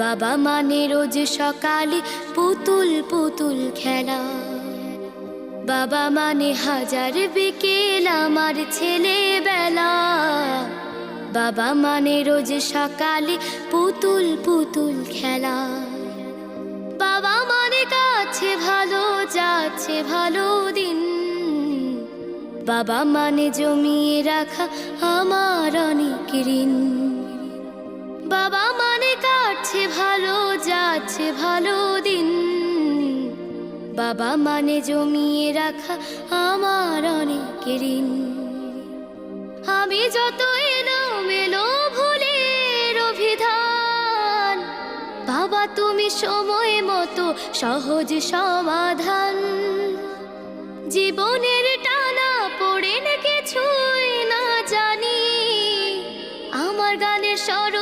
বাবা মানে রোজ সকালে পুতুল পুতুল খেলা। বাবা মানে হাজার বিকেল আমার ছেলেবেলা। বাবা মানে রোজ সকালে পুতুল পুতুল খেলা। বাবা মানে কাছে ভালো যাচ্ছে ভালো দিন। বাবা মানে জমিয়ে রাখা আমার অনেক ঋণ। বাবা মানে কাটছে ভালো যাচ্ছে ভালো দিন। বাবা মানে জমিয়ে রাখা আমার অনেক ঋণ। আমি যত এলোমেলো ভুলের অভিধান, বাবা তুমি সময় মতো সহজ সমাধান। জীবনের টানা পড়ে না কিছুই না জানি, আমার গানের স্বর